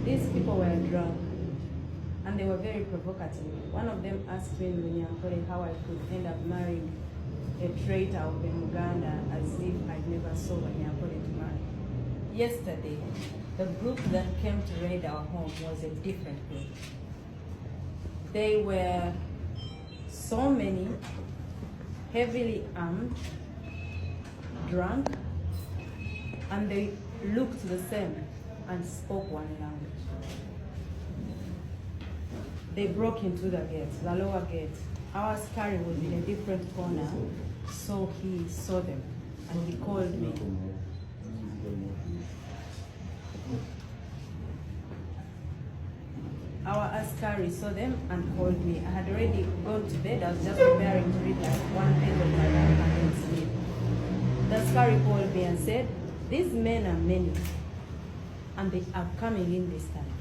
These people were drunk and they were very provocative. One of them asked me how I could end up marrying a traitor of Uganda as if I'd never saw Wanyankole to marry. Yesterday, the group that came to raid our home was a different group. They were so many, heavily armed, drunk, and they looked the same and spoke one language. They broke into the gate, the lower gate. Our askari was in a different corner, so he saw them and he called me. Our askari saw them and called me. I had already gone to bed. I was just preparing to read like one page of my Bible and then sleep. The askari called me and said, "These men are many and they are coming in this time."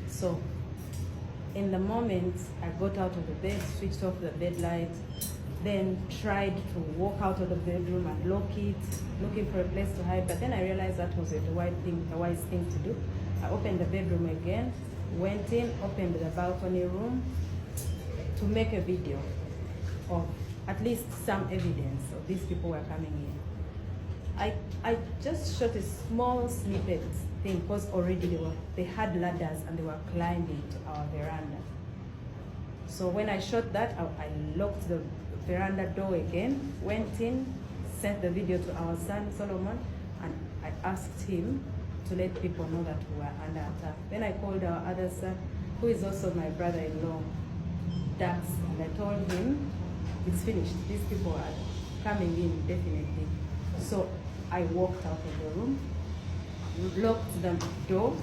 So in the moment, I got out of the bed, switched off the bed light, then tried to walk out of the bedroom and lock it, looking for a place to hide. But then I realized that was a wise thing to do. I opened the bedroom again, went in, opened the balcony room to make a video of at least some evidence of these people were coming in. I just shot a small snippet thing because already they had ladders and they were climbing to our veranda. So when I shot that, I locked the veranda door again, went in, sent the video to our son Solomon, and I asked him to let people know that we were under attack. Then I called our other son, who is also my brother-in-law, Dax, and I told him, it's finished. These people are coming in, definitely. So I walked out of the room, locked the door,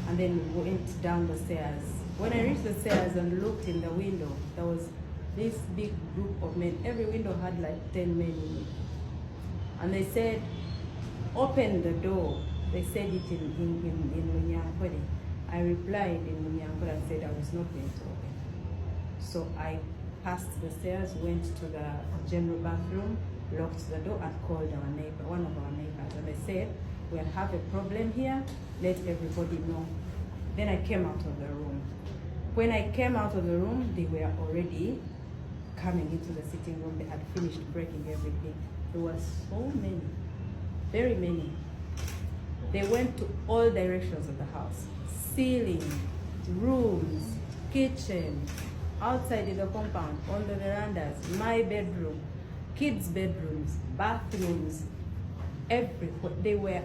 and then went down the stairs. When I reached the stairs and looked in the window, there was this big group of men. Every window had like 10 men in it. And they said, "Open the door." They said it in Munyankole. I replied in Munyankole and said I was not going to open. So I passed the stairs, went to the general bathroom, locked the door, and called our neighbor, one of our neighbors. And they said, "We have a problem here, let everybody know." Then I came out of the room. When I came out of the room, they were already coming into the sitting room. They had finished breaking everything. There were so many, very many. They went to all directions of the house. Ceiling, rooms, kitchen, outside in the compound, on the verandas, my bedroom, kids' bedrooms, bathrooms, everywhere. They were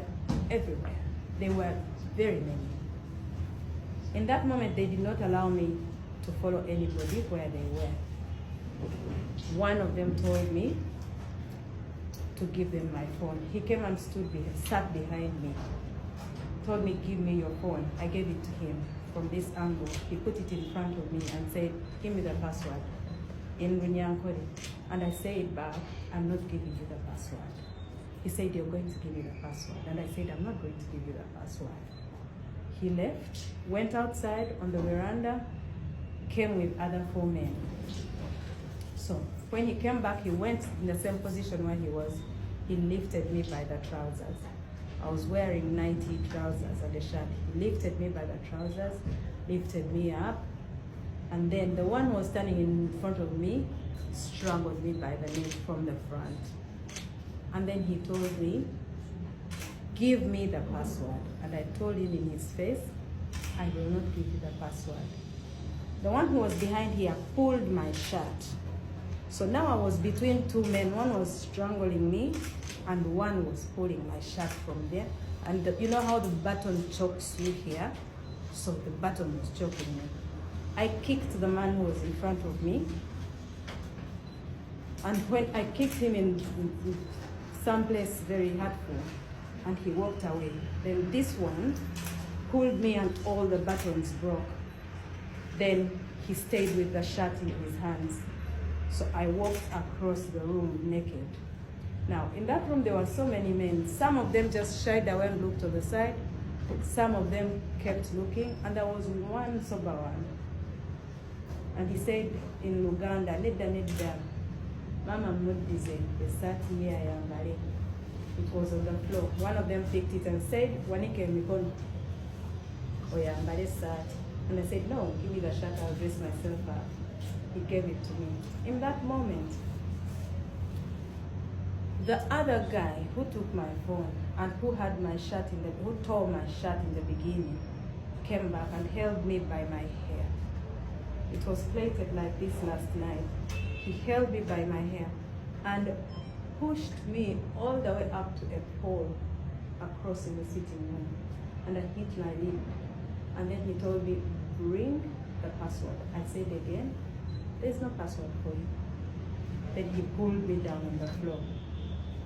everywhere. They were very many. In that moment, they did not allow me to follow anybody where they were. One of them told me to give them my phone. He came and sat behind me, told me, "Give me your phone." I gave it to him from this angle. He put it in front of me and said, "Give me the password," in Runyankore. And I said back, "I'm not giving you the password." He said, "You're going to give me the password." And I said, "I'm not going to give you the password." He left, went outside on the veranda, came with other 4 men. So when he came back, he went in the same position where he was. He lifted me by the trousers. I was wearing 90 trousers and a shirt. He lifted me by the trousers, lifted me up, and then the one who was standing in front of me strangled me by the neck from the front. And then he told me, "Give me the password." And I told him in his face, "I will not give you the password." The one who was behind here pulled my shirt. So now I was between 2 men. One was strangling me and one was pulling my shirt from there. And you know how the button chokes you here? So the button was choking me. I kicked the man who was in front of me. And when I kicked him in someplace very hurtful, and he walked away, then this one pulled me and all the buttons broke. Then he stayed with the shirt in his hands. So I walked across the room naked. Now, in that room, there were so many men. Some of them just shied away and looked to the side. Some of them kept looking, and there was one sober one. And he said in Uganda, "Nedda, Mama Mudize, the sati here yambale." It was on the floor. One of them picked it and said, "Wanike mikono." oh yeah, but it's sad. And I said, no, give me the shirt, I'll dress myself up. He gave it to me. In that moment, the other guy who took my phone and who had my shirt who tore my shirt in the beginning, came back and held me by my hair. It was plaited like this last night. He held me by my hair and pushed me all the way up to a pole across in the sitting room, and I hit my lip. And then he told me, bring the password. I said again, there's no password for you. Then he pulled me down on the floor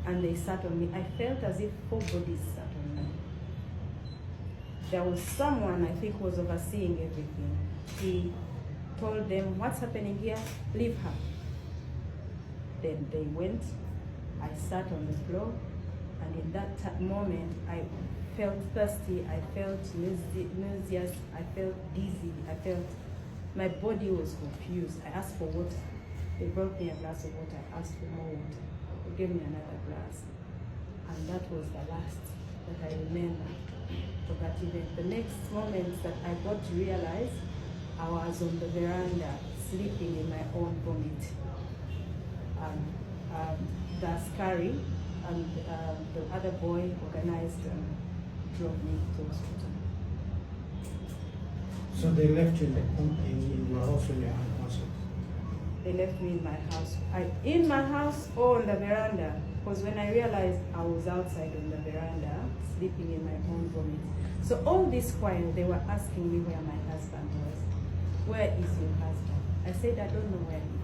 and they sat on me. I felt as if 4 bodies sat on me. There was someone, I think, was overseeing everything. He told them, what's happening here? Leave her. Then they went. I sat on the floor, and in that moment, I felt thirsty, I felt nauseous, I felt dizzy, I felt my body was confused. I asked for water. They brought me a glass of water. I asked for more water. They gave me another glass. And that was the last that I remember of that event. The next moment that I got to realize, I was on the veranda sleeping in my own vomit. The askari and the other boy organized drove me to hospital. So they left you in your house when you were also? They left me in my house. In my house or on the veranda, because when I realized I was outside on the veranda, sleeping in my own vomit. So all this while, they were asking me where my husband was. Where is your husband? I said, I don't know where he is.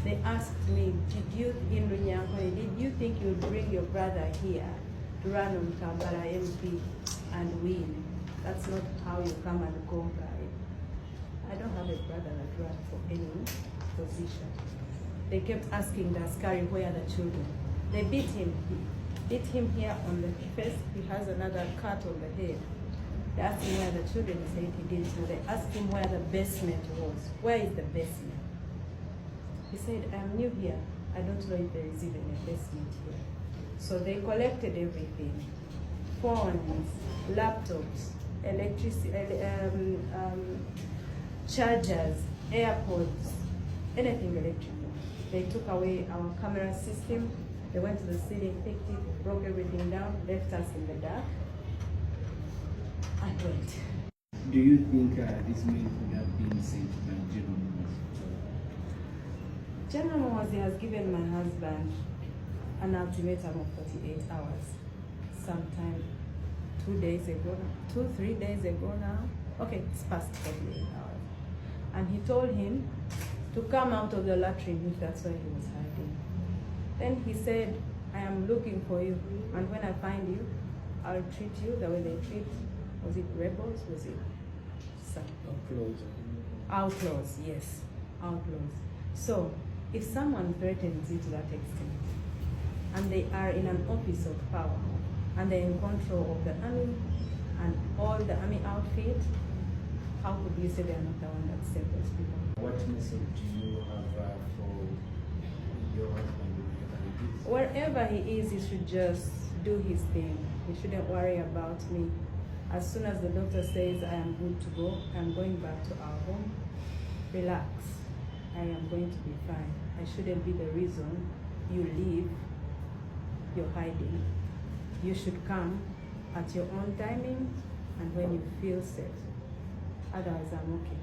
They asked me, did you think you'd bring your brother here to run on Kampala MP and win? That's not how you come and conquer it. I don't have a brother that ran for any position. They kept asking the askari, where are the children? They beat him. Beat him here on the face. He has another cut on the head. They asked him where the children, he said he didn't know. They asked him where the basement was. Where is the basement? He said, I'm new here. I don't know if there is even a basement here. So they collected everything. Phones, laptops, electricity, chargers, AirPods, anything electrical. They took away our camera system. They went to the city, picked it, broke everything down, left us in the dark. I went. Do you think this man could have been sent by General Moses? General Moses has given my husband an ultimatum of 48 hours. Sometime 3 days ago now. Okay, it's past 48 hours. And he told him to come out of the latrine if that's where he was hiding. Then he said, I am looking for you, and when I find you, I'll treat you the way they treat, was it rebels? Was it outlaws? Yes, outlaws. So, if someone threatens you to that extent, and they are in an office of power, and they're in control of the army and all the army outfit, how could you say they're not the one that saved those people? What message do you have for your husband Wherever he is, he should just do his thing. He shouldn't worry about me. As soon as the doctor says I am good to go, I'm going back to our home. Relax. I am going to be fine. I shouldn't be the reason you leave. You're hiding. You should come at your own timing and when you feel safe. Otherwise, I'm okay.